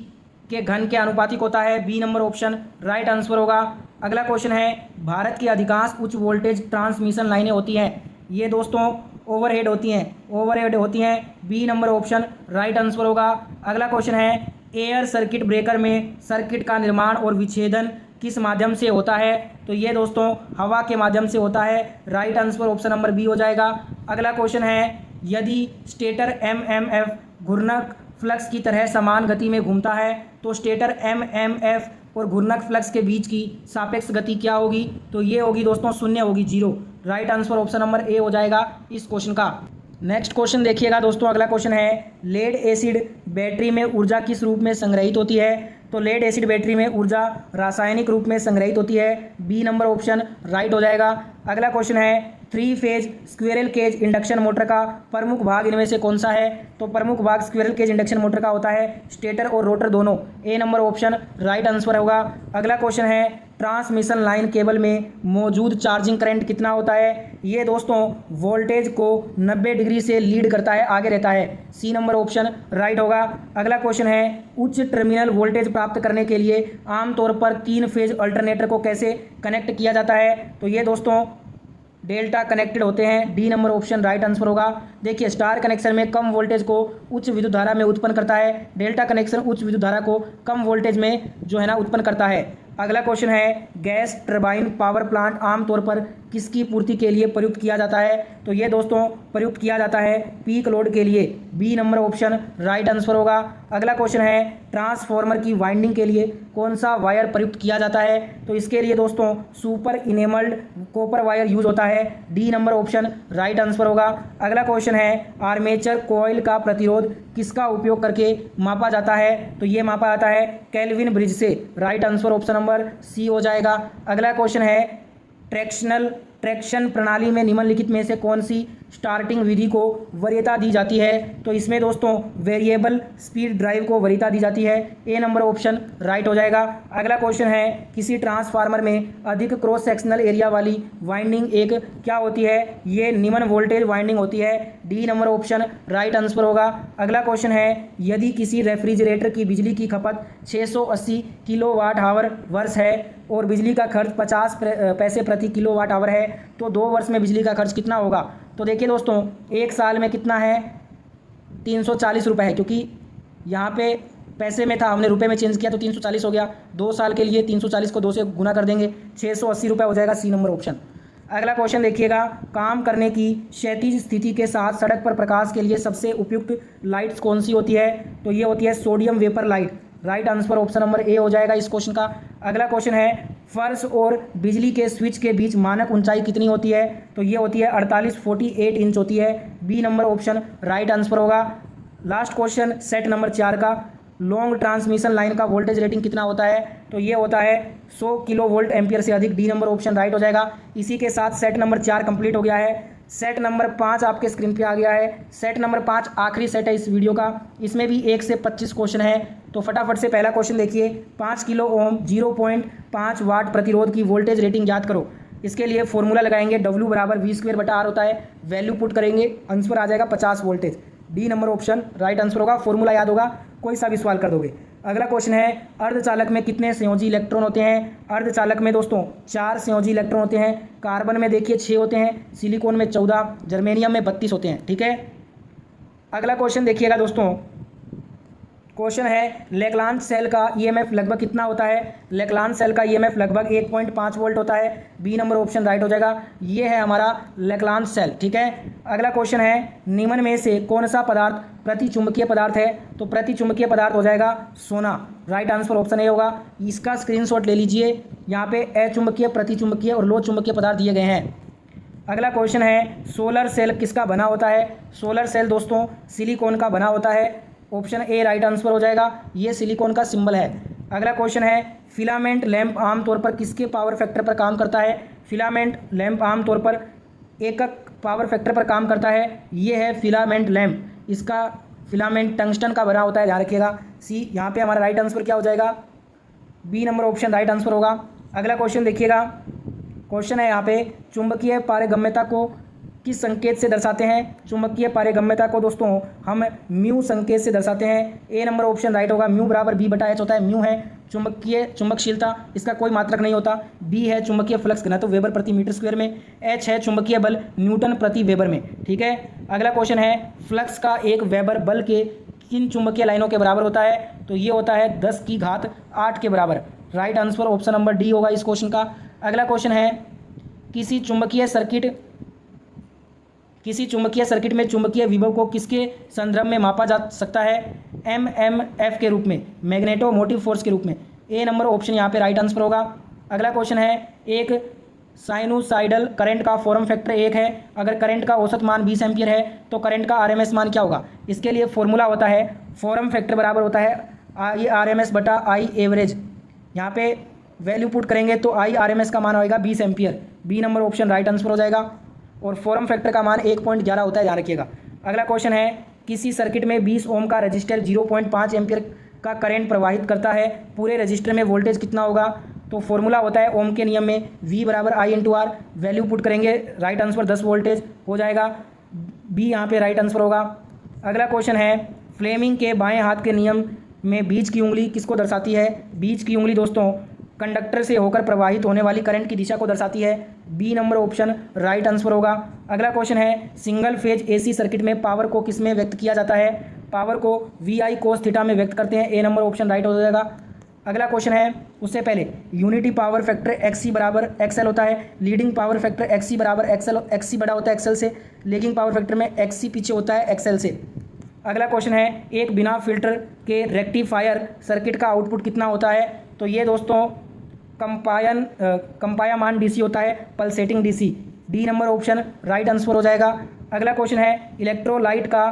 के घन के आनुपातिक होता है। B number option right answer होगा। अगला क्वेश्चन है, भारत की अधिकांश उच्च वोल्टेज ट्रांसमिशन लाइनें होती हैं। ये दोस्तों ओवरहेड होती हैं। B number option right answer होगा। अगला क्वेश्चन है, एयर सर्किट ब्रेकर में सर्किट का निर्माण और विच्छेदन किस माध्यम से होता है? तो ये दोस्तों हवा के माध्यम से होता है। Right answer option number B हो जाएगा। अगला क्वेश्चन है, यदि स्टेटर एमएमएफ घूर्णक फ्लक्स की तरह समान गति में घूमता है तो स्टेटर एमएमएफ और घूर्णक फ्लक्स के बीच की सापेक्ष गति क्या होगी? तो ये होगी दोस्तों शून्य होगी, zero. Right answer option number A हो जाएगा इस क्वेश्चन का। नेक्स्ट क्वेश्चन देखिएगा दोस्तों, अगला क्वेश्चन है लेड एसिड बैटरी में ऊर्जा किस रूप में संग्रहित होती है? तो लेड एसिड बैटरी में ऊर्जा रासायनिक रूप में संग्रहित होती है, बी नंबर ऑप्शन राइट हो जाएगा। अगला क्वेश्चन है 3 phase squirrel cage induction motor का प्रमुख भाग इनमें से कौन सा है? तो प्रमुख भाग स्क्विरल केज इंडक्शन मोटर का होता है स्टेटर और रोटर दोनों, ए नंबर ऑप्शन राइट आंसर होगा। अगला क्वेश्चन है ट्रांसमिशन लाइन केबल में मौजूद चार्जिंग करंट कितना होता है? ये दोस्तों वोल्टेज को 90 डिग्री से लीड करता है, आगे रहता है, सी नंबर ऑप्शन राइट होगा। अगला क्वेश्चन है उच्च टर्मिनल वोल्टेज प्राप्त करने के लिए आमतौर पर 3 फेज अल्टरनेटर को कैसे कनेक्ट किया जाता है? तो ये दोस्तों डेल्टा कनेक्टेड होते हैं, D number option right answer होगा। देखिए स्टार कनेक्शन में कम वोल्टेज को उच्च विद्युत धारा में उत्पन्न करता है, डेल्टा कनेक्शन उच्च विद्युत धारा को कम वोल्टेज में जो है ना उत्पन्न करता है। अगला क्वेश्चन है गैस टरबाइन पावर प्लांट आमतौर पर किसकी पूर्ति के लिए प्रयुक्त किया जाता है? तो ये दोस्तों प्रयुक्त किया जाता है पीक लोड के लिए, B number option right answer होगा। अगला क्वेश्चन है ट्रांसफार्मर की वाइंडिंग के लिए कौन सा वायर प्रयुक्त किया जाता है? तो इसके लिए दोस्तों सुपर इनेमल्ड कॉपर वायर यूज होता है, D number option right answer होगा। अगला क्वेश्चन है आर्मेचर कॉइल का प्रतिरोध किसका उपयोग करके मापा जाता है? तो ये मापा जाता है केल्विन ब्रिज से, right answer option number C हो जाएगा। अगला क्वेश्चन है ट्रैक्शन प्रणाली में निम्नलिखित में से कौन सी स्टार्टिंग विधि को वरीयता दी जाती है? तो इसमें दोस्तों वेरिएबल स्पीड ड्राइव को वरीयता दी जाती है, ए नंबर ऑप्शन राइट हो जाएगा। अगला क्वेश्चन है किसी ट्रांसफार्मर में अधिक क्रॉस सेक्शनल एरिया वाली वाइंडिंग एक क्या होती है? ये निम्न वोल्टेज वाइंडिंग होती है, D number option right answer होगा। अगला क्वेश्चन है यदि किसी रेफ्रिजरेटर की बिजली की खपत 680 किलोवाट आवर वर्ष है और बिजली का खर्च 50 पैसे प्रति किलोवाट आवर है तो 2 वर्ष में बिजली का खर्च कितना होगा? तो देखिए दोस्तों 1 साल में कितना है 340 रुपये है, क्योंकि यहाँ पे पैसे में था हमने रुपए में चेंज किया तो 340 हो गया। 2 साल के लिए 340 को 2 से गुना कर देंगे, 680 रुपये हो जाएगा, सी नंबर ऑप्शन। अगला क्वेश्चन देखिएगा काम करने की क्षैतिज स्थिति के साथ सड़क पर प्रकाश के लिए सबसे उपयुक्त लाइट्स कौन सी होती है? तो ये होती है sodium vapour light, right answer option number A हो जाएगा इस क्वेश्चन का। अगला क्वेश्चन है फर्श और बिजली के स्विच के बीच मानक ऊंचाई कितनी होती है? तो ये होती है 48 इंच होती है, B number option right answer होगा। लास्ट क्वेश्चन सेट नंबर 4 का लॉन्ग ट्रांसमिशन लाइन का वोल्टेज रेटिंग कितना होता है? तो ये होता है 100 किलो वोल्ट एम्पियर से अधिक, डी नंबर ऑप्शन राइट हो जाएगा। इसी के साथ सेट नंबर 4 कंप्लीट हो गया है। सेट नंबर 5 आपके स्क्रीन पे आ गया है। सेट नंबर 5 आखिरी सेट है इस वीडियो का, इसमें भी 1 से 25 क्वेश्चन है। तो फटाफट से पहला क्वेश्चन देखिए 5 किलो ओम 0.5 वाट प्रतिरोध की वोल्टेज रेटिंग याद करो। इसके लिए फॉर्मूला लगाएंगे W बराबर V² होता है, वैल्यू पुट करेंगे, आंसर आ जाएगा 50 voltage, D number option right answer होगा। फॉर्मूला याद होगा, कोई सा भी सवाल कर दोगे। अगला क्वेश्चन है अर्धचालक में कितने संयोजी इलेक्ट्रॉन होते हैं? अर्धचालक में दोस्तों 4 संयोजी इलेक्ट्रॉन होते हैं। कार्बन में देखिए 6 होते हैं, सिलिकॉन में 14, जर्मेनियम में 32 होते हैं, ठीक है। अगला क्वेश्चन देखिएगा दोस्तों, क्वेश्चन है लेक्लांच सेल का ईएमएफ लगभग कितना होता है? लेक्लांच सेल का ईएमएफ लगभग 1.5 वोल्ट होता है, बी नंबर ऑप्शन राइट हो जाएगा। ये है हमारा लेक्लांच सेल, ठीक है। अगला क्वेश्चन है निम्न में से कौन सा पदार्थ प्रतिचुंबकीय पदार्थ है? तो प्रतिचुंबकीय पदार्थ हो जाएगा सोना, राइट आंसर ऑप्शन ए होगा। इसका स्क्रीनशॉट ले लीजिए, यहाँ पे अचुंबकीय, प्रतिचुंबकीय और लोह चुंबकीय पदार्थ दिए गए हैं। अगला क्वेश्चन है सोलर सेल किसका बना होता है? सोलर सेल दोस्तों सिलिकॉन का बना होता है, ऑप्शन ए राइट आंसर हो जाएगा। ये सिलिकॉन का सिंबल है। अगला क्वेश्चन है फिलामेंट लैंप आमतौर पर किसके पावर फैक्टर पर काम करता है? फिलामेंट लैंप आमतौर पर एकक पावर फैक्टर पर काम करता है, ये है फिलामेंट लैंप। इसका फिलामेंट टंगस्टन का बना होता है, ध्यान रखिएगा। सी यहाँ पे हमारा राइट आंसर क्या हो जाएगा? B number option right answer होगा। अगला क्वेश्चन देखिएगा, क्वेश्चन है यहाँ पे चुंबकीय पारगम्यता को किस संकेत से दर्शाते हैं? चुंबकीय पारगम्यता को दोस्तों हम म्यू संकेत से दर्शाते हैं, ए नंबर ऑप्शन राइट होगा। म्यू बराबर B/H होता है। म्यू है चुंबकशीलता, इसका कोई मात्रक नहीं होता। बी है चुंबकीय फ्लक्स घनत्व वेबर प्रति मीटर स्क्वायर में। एच है चुंबकीय बल न्यूटन प्रति वेबर में, ठीक है। अगला क्वेश्चन है फ्लक्स का 1 वेबर बल के किन चुंबकीय लाइनों के बराबर होता है? तो ये होता है 10⁸ के बराबर, right answer option number D होगा इस क्वेश्चन का। अगला क्वेश्चन है किसी चुंबकीय सर्किट किसी चुंबकीय सर्किट में चुंबकीय विभव को किसके संदर्भ में मापा जा सकता है? एमएमएफ के रूप में, मैग्नेटोमोटिव फोर्स के रूप में। ए नंबर ऑप्शन यहाँ पे राइट आंसर होगा। अगला क्वेश्चन है, एक साइनूसाइडल करंट का फॉर्म फैक्टर 1 है। अगर करंट का औसत मान 20 एम्पियर है तो करंट का आरएमएस मान क्या होगा? इसके लिए फॉर्मूला होता है, फॉर्म फैक्टर बराबर होता है आई आरएमएस बटा आई एवरेज। यहाँ पे वैल्यू पुट करेंगे तो आई आरएमएस का मान आएगा 20 ampere. B number option right answer हो जाएगा। और फॉर्म फैक्टर का मान 1.11 होता है, ध्यान रखिएगा। अगला क्वेश्चन है, किसी सर्किट में 20 ओम का रजिस्टर 0.5 एम्पियर का करंट प्रवाहित करता है, पूरे रजिस्टर में वोल्टेज कितना होगा? तो फॉर्मूला होता है ओम के नियम में V बराबर I into R. Value put करेंगे, राइट आंसर 10 वोल्टेज हो जाएगा। बी यहाँ पे राइट आंसर होगा। अगला क्वेश्चन है, फ्लेमिंग के बाएं हाथ के नियम में बीच की उंगली किसको दर्शाती है? बीच की उंगली दोस्तों कंडक्टर से होकर प्रवाहित होने वाली करंट की दिशा को दर्शाती है। B number option right answer होगा। अगला क्वेश्चन है, सिंगल फेज एसी सर्किट में पावर को किस में व्यक्त किया जाता है? पावर को VI cos थीटा में व्यक्त करते हैं। ए नंबर ऑप्शन राइट हो जाएगा। अगला क्वेश्चन है, उससे पहले यूनिटी पावर फैक्टर XC बराबर XL होता है। लीडिंग पावर फैक्टर XC बराबर XL, XC बड़ा होता है XL से। लीडिंग पावर फैक्टर में XC पीछे होता है XL से। अगला क्वेश्चन है, एक बिना फिल्टर के रेक्टिफायर सर्किट का आउटपुट कितना होता है? तो ये दोस्तों कंपायमान DC होता है, pulsating DC। D number option right answer हो जाएगा। अगला क्वेश्चन है, इलेक्ट्रोलाइट का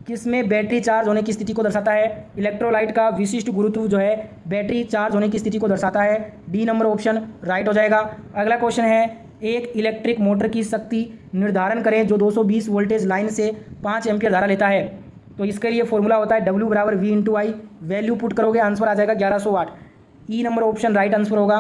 किसमें बैटरी चार्ज होने की स्थिति को दर्शाता है? इलेक्ट्रोलाइट का विशिष्ट गुरुत्व जो है बैटरी चार्ज होने की स्थिति को दर्शाता है। डी नंबर ऑप्शन राइट हो जाएगा। अगला क्वेश्चन है, एक इलेक्ट्रिक मोटर की शक्ति निर्धारण करें जो 220 वोल्टेज लाइन से 5 एम्पियर धारा लेता है। तो इसके लिए फॉर्मूला होता है W बराबर V इंटू आई। वैल्यू पुट करोगे, आंसर आ जाएगा 1100 वाट। ई नंबर ऑप्शन राइट आंसर होगा।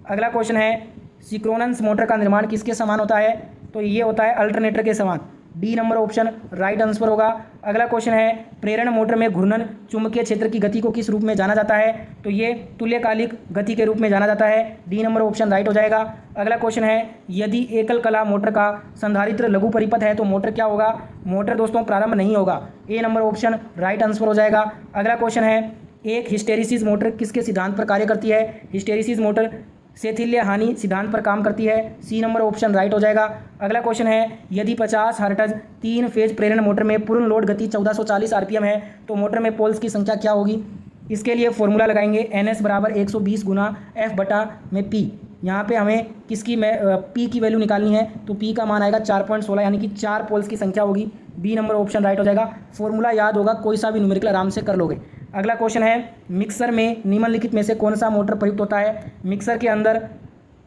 अगला क्वेश्चन है, सिंक्रोनस मोटर का निर्माण किसके समान होता है? तो ये होता है अल्टरनेटर के समान। D number option right answer होगा। अगला क्वेश्चन है, प्रेरण मोटर में घूर्णन चुंबकीय क्षेत्र की गति को किस रूप में जाना जाता है? तो ये तुल्यकालिक गति के रूप में जाना जाता है। डी नंबर ऑप्शन राइट हो जाएगा। अगला क्वेश्चन है, यदि एकल कला मोटर का संधारित्र लघु परिपथ है तो मोटर क्या होगा? मोटर दोस्तों प्रारंभ नहीं होगा। ए नंबर ऑप्शन राइट आंसर हो जाएगा। अगला क्वेश्चन है, एक हिस्टेरिसिस मोटर किसके सिद्धांत पर कार्य करती है? हिस्टेरिसिस मोटर शैथिल्य हानि सिद्धांत पर काम करती है। सी नंबर ऑप्शन राइट हो जाएगा। अगला क्वेश्चन है, यदि 50 हर्ट्ज 3 फेज प्रेरण मोटर में पूर्ण लोड गति 1440 RPM है तो मोटर में पोल्स की संख्या क्या होगी? इसके लिए फॉर्मूला लगाएंगे, NS बराबर 120 गुना F बटा में P। यहाँ पे हमें किसकी P की वैल्यू निकालनी है तो P का मान आएगा 4.16, यानी कि 4 पोल्स की संख्या होगी। बी नंबर ऑप्शन राइट हो जाएगा। फॉर्मूला याद होगा, कोई सा भी न्यूमेरिकल आराम से कर लोगे। अगला क्वेश्चन है, मिक्सर में निम्नलिखित में से कौन सा मोटर प्रयुक्त होता है? मिक्सर के अंदर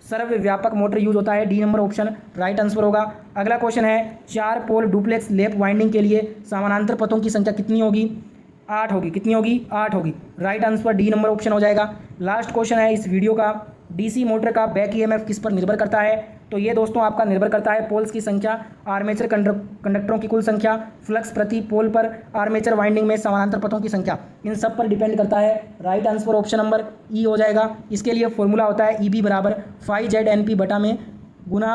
सर्वव्यापक मोटर यूज होता है। D number option right answer होगा। अगला क्वेश्चन है, 4 पोल डुप्लेक्स लैप वाइंडिंग के लिए समानांतर पथों की संख्या कितनी होगी? 8 होगी। कितनी होगी? 8 होगी। Right answer D number option हो जाएगा। लास्ट क्वेश्चन है इस वीडियो का, DC मोटर का बैक EMF किस पर निर्भर करता है? तो ये दोस्तों आपका निर्भर करता है पोल्स की संख्या, आर्मेचर कंडक्टरों की कुल संख्या, फ्लक्स प्रति पोल पर, आर्मेचर वाइंडिंग में समानांतर पथों की संख्या, इन सब पर डिपेंड करता है। राइट आंसर ऑप्शन नंबर ई हो जाएगा। इसके लिए फॉर्मूला होता है EB बराबर 5ZNP बटा में गुना